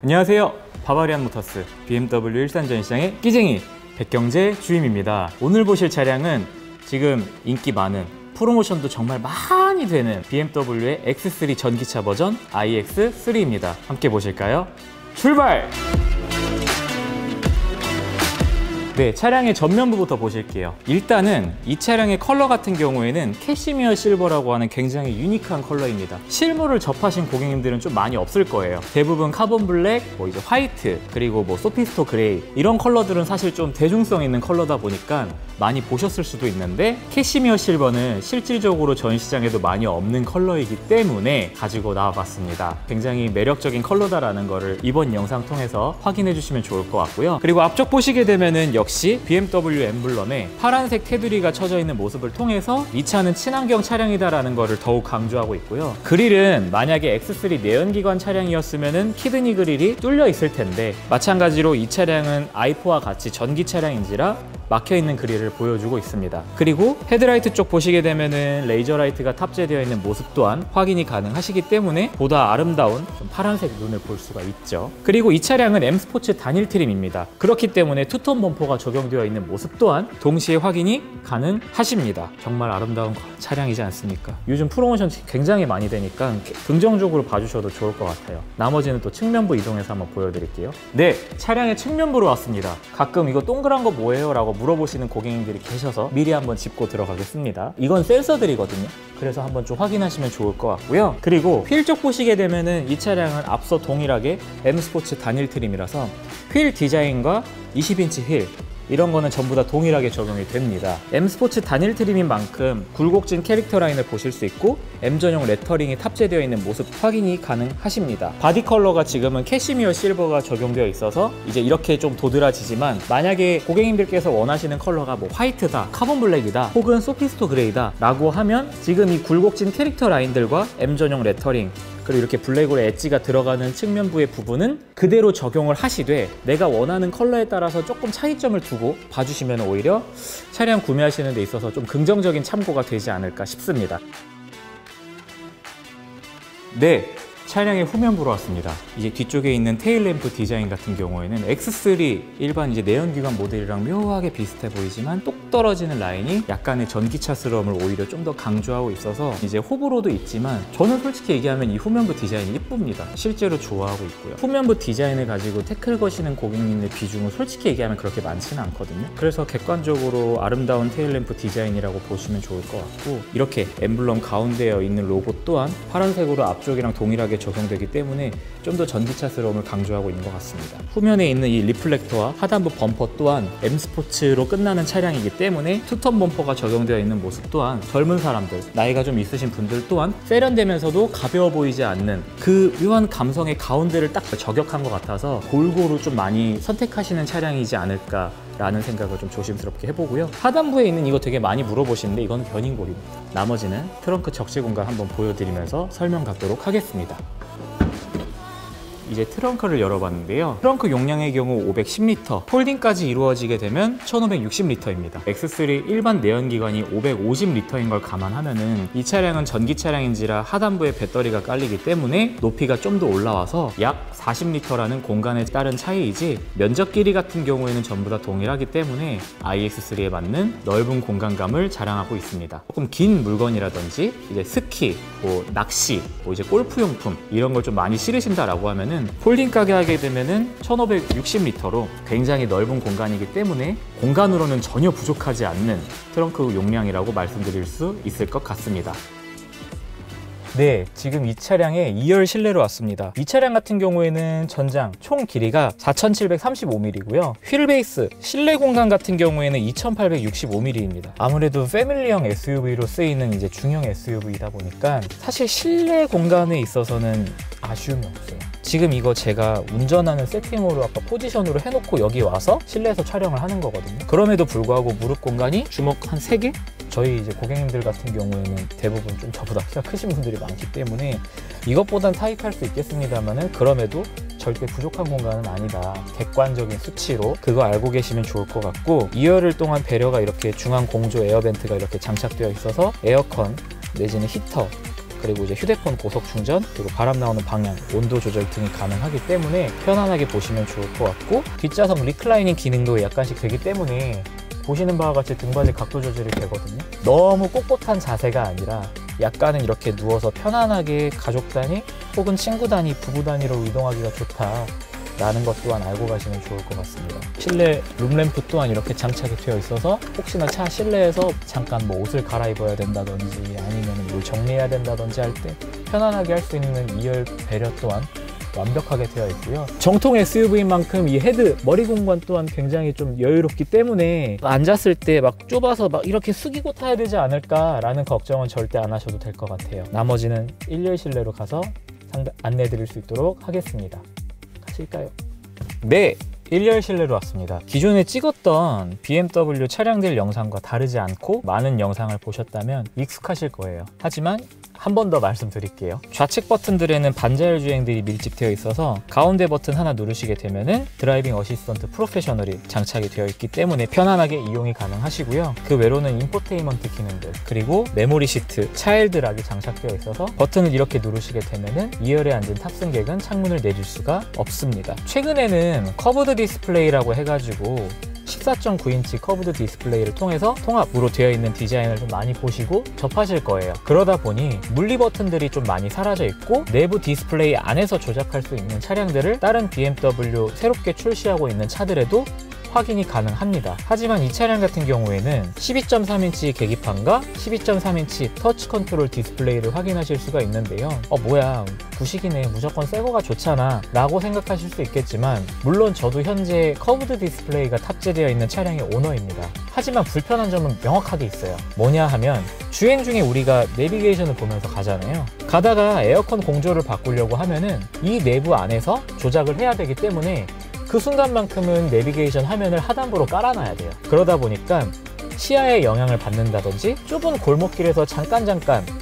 안녕하세요. 바바리안 모터스 BMW 일산 전시장의 끼쟁이 백경재 주임입니다. 오늘 보실 차량은 지금 인기 많은, 프로모션도 정말 많이 되는 BMW의 X3 전기차 버전 iX3입니다. 함께 보실까요? 출발! 네, 차량의 전면부부터 보실게요. 일단은 이 차량의 컬러 같은 경우에는 캐시미어 실버라고 하는 굉장히 유니크한 컬러입니다. 실물을 접하신 고객님들은 좀 많이 없을 거예요. 대부분 카본 블랙, 이제 화이트, 그리고 소피스토 그레이, 이런 컬러들은 사실 좀 대중성 있는 컬러다 보니까 많이 보셨을 수도 있는데, 캐시미어 실버는 실질적으로 전시장에도 많이 없는 컬러이기 때문에 가지고 나와봤습니다. 굉장히 매력적인 컬러다라는 거를 이번 영상 통해서 확인해 주시면 좋을 것 같고요. 그리고 앞쪽 보시게 되면은 역시 BMW 엠블럼에 파란색 테두리가 쳐져 있는 모습을 통해서 이 차는 친환경 차량이다라는 거를 더욱 강조하고 있고요. 그릴은 만약에 X3 내연기관 차량이었으면은 키드니 그릴이 뚫려 있을 텐데, 마찬가지로 이 차량은 i4와 같이 전기 차량인지라 막혀있는 그릴을 보여주고 있습니다. 그리고 헤드라이트 쪽 보시게 되면은 레이저 라이트가 탑재되어 있는 모습 또한 확인이 가능하시기 때문에 보다 아름다운 좀 파란색 눈을 볼 수가 있죠. 그리고 이 차량은 M 스포츠 단일 트림입니다. 그렇기 때문에 투톤 범퍼가 적용되어 있는 모습 또한 동시에 확인이 가능하십니다. 정말 아름다운 차량이지 않습니까? 요즘 프로모션 굉장히 많이 되니까 긍정적으로 봐주셔도 좋을 것 같아요. 나머지는 또 측면부 이동해서 한번 보여드릴게요. 네, 차량의 측면부로 왔습니다. 가끔 이거 동그란 거 뭐예요? 라고 물어보시는 고객님들이 계셔서 미리 한번 짚고 들어가겠습니다. 이건 센서들이거든요. 그래서 한번 좀 확인하시면 좋을 것 같고요. 그리고 휠 쪽 보시게 되면은 이 차량은 앞서 동일하게 M 스포츠 단일 트림이라서 휠 디자인과 20인치 휠, 이런 거는 전부 다 동일하게 적용이 됩니다. M 스포츠 단일 트림인 만큼 굴곡진 캐릭터 라인을 보실 수 있고 M 전용 레터링이 탑재되어 있는 모습 확인이 가능하십니다. 바디 컬러가 지금은 캐시미어 실버가 적용되어 있어서 이제 이렇게 좀 도드라지지만, 만약에 고객님들께서 원하시는 컬러가 화이트다, 카본 블랙이다, 혹은 소피스토 그레이다 라고 하면 지금 이 굴곡진 캐릭터 라인들과 M 전용 레터링, 그리고 이렇게 블랙으로 엣지가 들어가는 측면부의 부분은 그대로 적용을 하시되, 내가 원하는 컬러에 따라서 조금 차이점을 두고 봐주시면 오히려 차량 구매하시는 데 있어서 좀 긍정적인 참고가 되지 않을까 싶습니다. 네, 차량의 후면부로 왔습니다. 이제 뒤쪽에 있는 테일램프 디자인 같은 경우에는 X3 일반 이제 내연기관 모델이랑 묘하게 비슷해 보이지만 똑 떨어지는 라인이 약간의 전기차스러움을 오히려 좀 더 강조하고 있어서 이제 호불호도 있지만, 저는 솔직히 얘기하면 이 후면부 디자인이 예쁩니다. 실제로 좋아하고 있고요. 후면부 디자인을 가지고 태클 거시는 고객님의 비중은 솔직히 얘기하면 그렇게 많지는 않거든요. 그래서 객관적으로 아름다운 테일램프 디자인이라고 보시면 좋을 것 같고, 이렇게 엠블럼 가운데에 있는 로고 또한 파란색으로 앞쪽이랑 동일하게 적용되기 때문에 좀 더 전기차스러움을 강조하고 있는 것 같습니다. 후면에 있는 이 리플렉터와 하단부 범퍼 또한 M 스포츠로 끝나는 차량이기 때문에 투톤 범퍼가 적용되어 있는 모습 또한 젊은 사람들, 나이가 좀 있으신 분들 또한 세련되면서도 가벼워 보이지 않는 그 묘한 감성의 가운데를 딱 저격한 것 같아서 골고루 좀 많이 선택하시는 차량이지 않을까 라는 생각을 좀 조심스럽게 해보고요. 하단부에 있는 이거 되게 많이 물어보시는데, 이건 견인골입니다. 나머지는 트렁크 적재 공간 한번 보여드리면서 설명 갖도록 하겠습니다. 이제 트렁크를 열어봤는데요. 트렁크 용량의 경우 510리터, 폴딩까지 이루어지게 되면 1560리터입니다. X3 일반 내연기관이 550리터인 걸 감안하면은 이 차량은 전기 차량인지라 하단부에 배터리가 깔리기 때문에 높이가 좀 더 올라와서 약 40리터라는 공간에 따른 차이이지, 면적 길이 같은 경우에는 전부 다 동일하기 때문에 iX3에 맞는 넓은 공간감을 자랑하고 있습니다. 조금 긴 물건이라든지 이제 스키, 낚시, 이제 골프용품 이런 걸 좀 많이 실으신다라고 하면은 폴딩까지 하게 되면은 1560리터로 굉장히 넓은 공간이기 때문에 공간으로는 전혀 부족하지 않는 트렁크 용량이라고 말씀드릴 수 있을 것 같습니다. 네, 지금 이 차량의 2열 실내로 왔습니다. 이 차량 같은 경우에는 전장 총 길이가 4735mm고요. 휠 베이스, 실내 공간 같은 경우에는 2865mm입니다. 아무래도 패밀리형 SUV로 쓰이는 이제 중형 SUV이다 보니까 사실 실내 공간에 있어서는 아쉬움이 없어요. 지금 이거 제가 운전하는 세팅으로 아까 포지션으로 해놓고 여기 와서 실내에서 촬영을 하는 거거든요. 그럼에도 불구하고 무릎 공간이 주먹 한 3개? 저희 이제 고객님들 같은 경우에는 대부분 좀 저보다 키가 크신 분들이 많기 때문에 이것보단 타이트할 수 있겠습니다만은, 그럼에도 절대 부족한 공간은 아니다. 객관적인 수치로 그거 알고 계시면 좋을 것 같고, 2열을 동안 배려가 이렇게 중앙 공조 에어벤트가 이렇게 장착되어 있어서 에어컨 내지는 히터, 그리고 이제 휴대폰 고속 충전, 그리고 바람 나오는 방향, 온도 조절 등이 가능하기 때문에 편안하게 보시면 좋을 것 같고, 뒷좌석 리클라이닝 기능도 약간씩 되기 때문에 보시는 바와 같이 등받이 각도 조절이 되거든요. 너무 꼿꼿한 자세가 아니라 약간은 이렇게 누워서 편안하게 가족 단위 혹은 친구 단위, 부부 단위로 이동하기가 좋다 라는 것 또한 알고 가시면 좋을 것 같습니다. 실내 룸램프 또한 이렇게 장착이 되어 있어서 혹시나 차 실내에서 잠깐 뭐 옷을 갈아입어야 된다든지 아니면 뭘 정리해야 된다든지 할 때 편안하게 할 수 있는 2열 배려 또한 완벽하게 되어 있고요. 정통 SUV인 만큼 이 헤드, 머리 공간 또한 굉장히 좀 여유롭기 때문에 앉았을 때 막 좁아서 막 이렇게 숙이고 타야 되지 않을까 라는 걱정은 절대 안 하셔도 될 것 같아요. 나머지는 1열 실내로 가서 안내 드릴 수 있도록 하겠습니다. 가실까요? 네! 1열 실내로 왔습니다. 기존에 찍었던 BMW 차량들 영상과 다르지 않고 많은 영상을 보셨다면 익숙하실 거예요. 하지만 한 번 더 말씀드릴게요. 좌측 버튼들에는 반자율 주행들이 밀집되어 있어서 가운데 버튼 하나 누르시게 되면은 드라이빙 어시스턴트 프로페셔널이 장착이 되어 있기 때문에 편안하게 이용이 가능하시고요. 그 외로는 인포테인먼트 기능들, 그리고 메모리 시트, 차일드 락이 장착되어 있어서 버튼을 이렇게 누르시게 되면은 2열에 앉은 탑승객은 창문을 내릴 수가 없습니다. 최근에는 커브드 디스플레이라고 해가지고 14.9인치 커브드 디스플레이를 통해서 통합으로 되어 있는 디자인을 좀 많이 보시고 접하실 거예요. 그러다 보니 물리 버튼들이 좀 많이 사라져 있고 내부 디스플레이 안에서 조작할 수 있는 차량들을 다른 BMW 새롭게 출시하고 있는 차들에도 확인이 가능합니다. 하지만 이 차량 같은 경우에는 12.3인치 계기판과 12.3인치 터치 컨트롤 디스플레이를 확인하실 수가 있는데요. 뭐야, 구식이네, 무조건 새거가 좋잖아 라고 생각하실 수 있겠지만, 물론 저도 현재 커브드 디스플레이가 탑재되어 있는 차량의 오너입니다. 하지만 불편한 점은 명확하게 있어요. 뭐냐 하면 주행 중에 우리가 내비게이션을 보면서 가잖아요. 가다가 에어컨 공조를 바꾸려고 하면은 이 내부 안에서 조작을 해야 되기 때문에 그 순간만큼은 내비게이션 화면을 하단부로 깔아놔야 돼요. 그러다 보니까 시야에 영향을 받는다든지 좁은 골목길에서 잠깐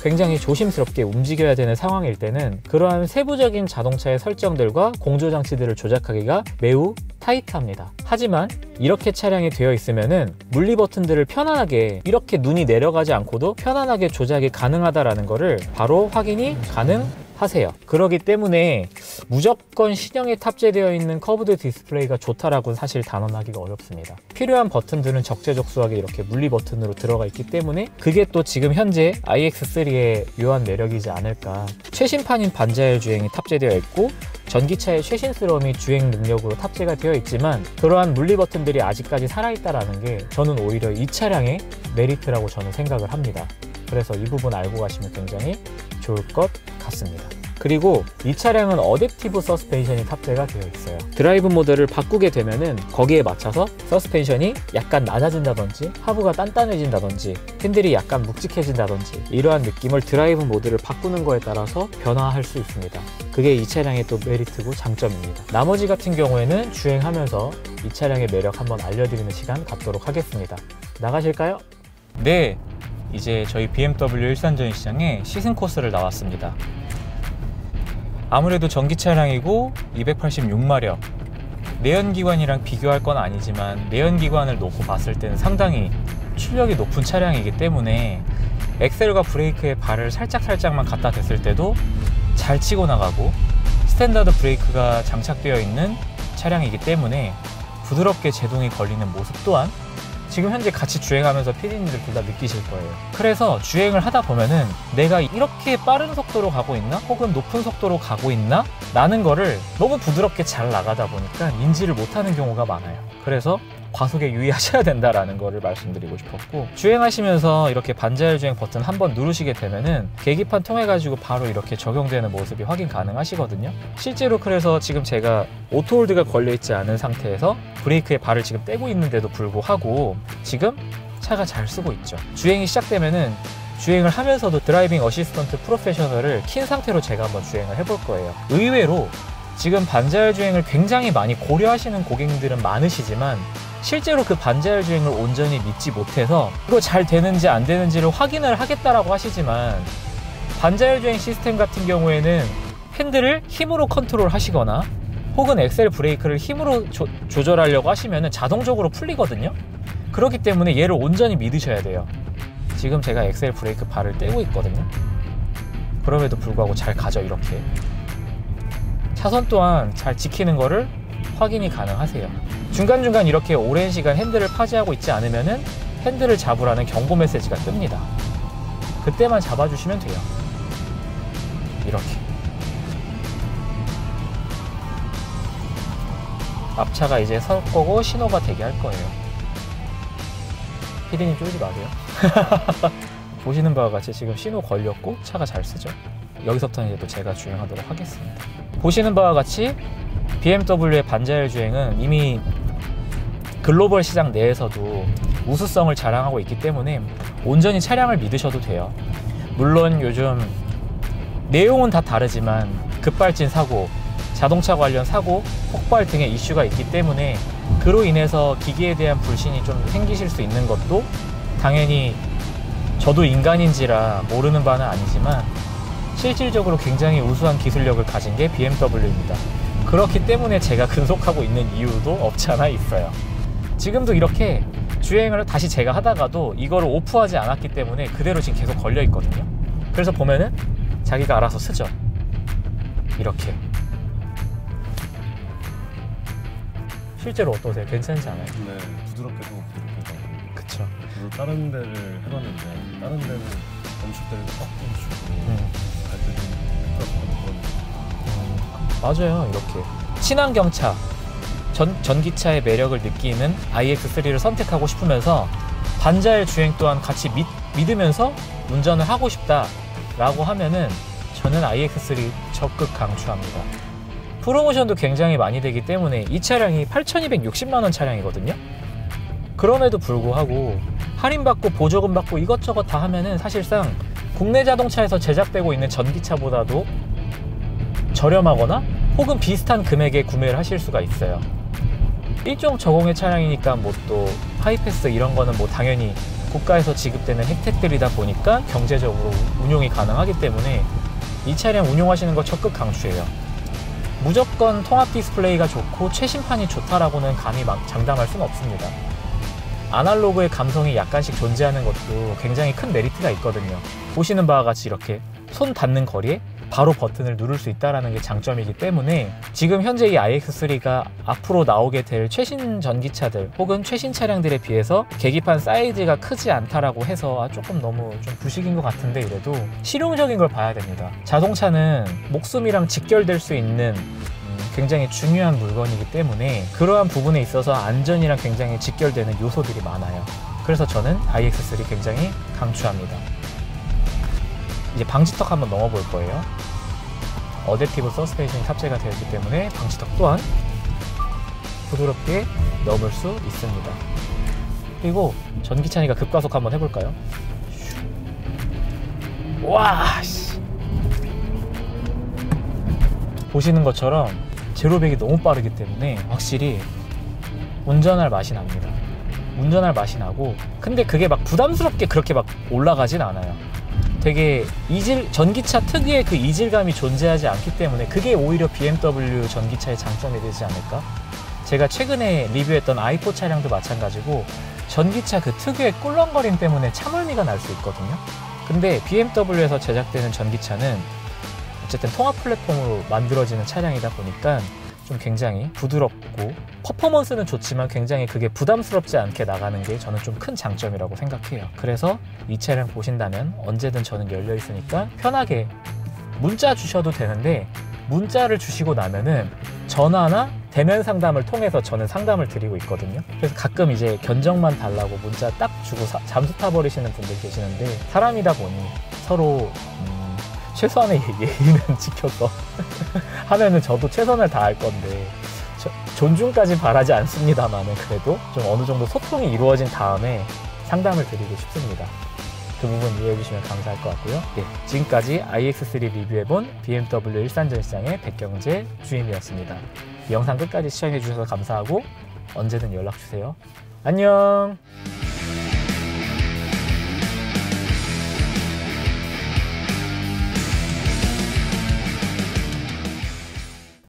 굉장히 조심스럽게 움직여야 되는 상황일 때는 그러한 세부적인 자동차의 설정들과 공조장치들을 조작하기가 매우 타이트합니다. 하지만 이렇게 차량이 되어 있으면은 물리 버튼들을 편안하게 이렇게 눈이 내려가지 않고도 편안하게 조작이 가능하다라는 거를 바로 확인이 가능하세요. 그렇기 때문에 무조건 신형에 탑재되어 있는 커브드 디스플레이가 좋다라고는 사실 단언하기가 어렵습니다. 필요한 버튼들은 적재적소하게 이렇게 물리 버튼으로 들어가 있기 때문에 그게 또 지금 현재 iX3의 묘한 매력이지 않을까. 최신판인 반자율 주행이 탑재되어 있고 전기차의 최신스러움이 주행 능력으로 탑재가 되어 있지만 그러한 물리 버튼들이 아직까지 살아있다는 게 저는 오히려 이 차량의 메리트라고 저는 생각을 합니다. 그래서 이 부분 알고 가시면 굉장히 좋을 것 같습니다. 그리고 이 차량은 어댑티브 서스펜션이 탑재가 되어 있어요. 드라이브 모드를 바꾸게 되면은 거기에 맞춰서 서스펜션이 약간 낮아진다든지 하부가 단단해진다든지 핸들이 약간 묵직해진다든지 이러한 느낌을 드라이브 모드를 바꾸는 거에 따라서 변화할 수 있습니다. 그게 이 차량의 또 메리트고 장점입니다. 나머지 같은 경우에는 주행하면서 이 차량의 매력 한번 알려드리는 시간 갖도록 하겠습니다. 나가실까요? 네, 이제 저희 BMW 일산전 시장에 시승 코스를 나왔습니다. 아무래도 전기 차량이고 286마력, 내연기관이랑 비교할 건 아니지만 내연기관을 놓고 봤을 때는 상당히 출력이 높은 차량이기 때문에 엑셀과 브레이크에 발을 살짝만 갖다 댔을 때도 잘 치고 나가고 스탠다드 브레이크가 장착되어 있는 차량이기 때문에 부드럽게 제동이 걸리는 모습 또한 지금 현재 같이 주행하면서 피디님들 둘 다 느끼실 거예요. 그래서 주행을 하다 보면은 내가 이렇게 빠른 속도로 가고 있나? 혹은 높은 속도로 가고 있나? 라는 거를 너무 부드럽게 잘 나가다 보니까 인지를 못하는 경우가 많아요. 그래서 과속에 유의하셔야 된다라는 거를 말씀드리고 싶었고, 주행하시면서 이렇게 반자율 주행 버튼 한번 누르시게 되면은 계기판 통해 가지고 바로 이렇게 적용되는 모습이 확인 가능하시거든요. 실제로 그래서 지금 제가 오토홀드가 걸려있지 않은 상태에서 브레이크에 발을 지금 떼고 있는데도 불구하고 지금 차가 잘 쓰고 있죠. 주행이 시작되면은 주행을 하면서도 드라이빙 어시스턴트 프로페셔널을 킨 상태로 제가 한번 주행을 해볼 거예요. 의외로 지금 반자율 주행을 굉장히 많이 고려하시는 고객님들은 많으시지만 실제로 그 반자율 주행을 온전히 믿지 못해서 이거 잘 되는지 안 되는지를 확인을 하겠다라고 하시지만 반자율 주행 시스템 같은 경우에는 핸들을 힘으로 컨트롤 하시거나 혹은 엑셀 브레이크를 힘으로 조절하려고 하시면 자동적으로 풀리거든요. 그렇기 때문에 얘를 온전히 믿으셔야 돼요. 지금 제가 엑셀 브레이크 발을 떼고 있거든요. 그럼에도 불구하고 잘 가죠. 이렇게 차선 또한 잘 지키는 거를 확인이 가능하세요. 중간중간 이렇게 오랜 시간 핸들을 파지하고 있지 않으면은 핸들을 잡으라는 경고 메시지가 뜹니다. 그때만 잡아주시면 돼요. 이렇게 앞차가 이제 설 거고 신호가 대기할 거예요. 피디님 쫄지 마세요. 보시는 바와 같이 지금 신호 걸렸고 차가 잘 쓰죠. 여기서부터는 이제 또 제가 주행하도록 하겠습니다. 보시는 바와 같이 BMW의 반자율 주행은 이미 글로벌 시장 내에서도 우수성을 자랑하고 있기 때문에 온전히 차량을 믿으셔도 돼요. 물론 요즘 내용은 다 다르지만 급발진 사고, 자동차 관련 사고, 폭발 등의 이슈가 있기 때문에 그로 인해서 기기에 대한 불신이 좀 생기실 수 있는 것도 당연히 저도 인간인지라 모르는 바는 아니지만 실질적으로 굉장히 우수한 기술력을 가진 게 BMW입니다. 그렇기 때문에 제가 근속하고 있는 이유도 없지 않아 있어요. 지금도 이렇게 주행을 다시 제가 하다가도 이거를 오프하지 않았기 때문에 그대로 지금 계속 걸려 있거든요. 그래서 보면은 자기가 알아서 쓰죠. 이렇게. 실제로 어떠세요? 괜찮지 않아요? 네, 부드럽게도 부드럽게도. 그쵸. 그리고 다른 데를 해봤는데 다른 데는 멈출 때를 꽉 멈추고 갈 때는 그런 맞아요. 이렇게 친환경차, 전기차의 매력을 느끼는 iX3를 선택하고 싶으면서 반자율 주행 또한 같이 믿으면서 운전을 하고 싶다라고 하면은 저는 iX3 적극 강추합니다. 프로모션도 굉장히 많이 되기 때문에 이 차량이 8,260만원 차량이거든요. 그럼에도 불구하고 할인받고 보조금 받고 이것저것 다 하면은 사실상 국내 자동차에서 제작되고 있는 전기차보다도 저렴하거나 혹은 비슷한 금액에 구매를 하실 수가 있어요. 일종 저공해 차량이니까 뭐 또 하이패스 이런 거는 뭐 당연히 국가에서 지급되는 혜택들이다 보니까 경제적으로 운용이 가능하기 때문에 이 차량 운용하시는 거 적극 강추해요. 무조건 통합 디스플레이가 좋고 최신판이 좋다라고는 감히 장담할 수는 없습니다. 아날로그의 감성이 약간씩 존재하는 것도 굉장히 큰 메리트가 있거든요. 보시는 바와 같이 이렇게 손 닿는 거리에 바로 버튼을 누를 수 있다는 게 장점이기 때문에 지금 현재 이 iX3가 앞으로 나오게 될 최신 전기차들 혹은 최신 차량들에 비해서 계기판 사이즈가 크지 않다라고 해서 조금 너무 좀 부식인 것 같은데 이래도 실용적인 걸 봐야 됩니다. 자동차는 목숨이랑 직결될 수 있는 굉장히 중요한 물건이기 때문에 그러한 부분에 있어서 안전이랑 굉장히 직결되는 요소들이 많아요. 그래서 저는 iX3 굉장히 강추합니다. 이제 방지턱 한번 넘어 볼 거예요. 어댑티브 서스펜션이 탑재가 되어 있기 때문에 방지턱 또한 부드럽게 넘을 수 있습니다. 그리고 전기차니까 급가속 한번 해볼까요? 와, 씨. 보시는 것처럼 제로백이 너무 빠르기 때문에 확실히 운전할 맛이 납니다. 운전할 맛이 나고, 근데 그게 막 부담스럽게 그렇게 막 올라가진 않아요. 되게 전기차 특유의 그 이질감이 존재하지 않기 때문에 그게 오히려 BMW 전기차의 장점이 되지 않을까? 제가 최근에 리뷰했던 i4 차량도 마찬가지고 전기차 그 특유의 꿀렁거림 때문에 차멀미가 날 수 있거든요. 근데 BMW에서 제작되는 전기차는 어쨌든 통합 플랫폼으로 만들어지는 차량이다 보니까 좀 굉장히 부드럽고 퍼포먼스는 좋지만 굉장히 그게 부담스럽지 않게 나가는 게 저는 좀 큰 장점이라고 생각해요. 그래서 이 차량 보신다면 언제든 저는 열려 있으니까 편하게 문자 주셔도 되는데, 문자를 주시고 나면은 전화나 대면 상담을 통해서 저는 상담을 드리고 있거든요. 그래서 가끔 이제 견적만 달라고 문자 딱 주고 잠수 타버리시는 분들 계시는데, 사람이다 보니 서로 최소한의 예의는 지켜서 하면은 저도 최선을 다할 건데, 존중까지 바라지 않습니다만은 그래도 좀 어느 정도 소통이 이루어진 다음에 상담을 드리고 싶습니다. 그 부분 이해해 주시면 감사할 것 같고요. 네, 지금까지 iX3 리뷰해본 BMW 일산전시장의 백경재 주임이었습니다. 이 영상 끝까지 시청해 주셔서 감사하고 언제든 연락 주세요. 안녕.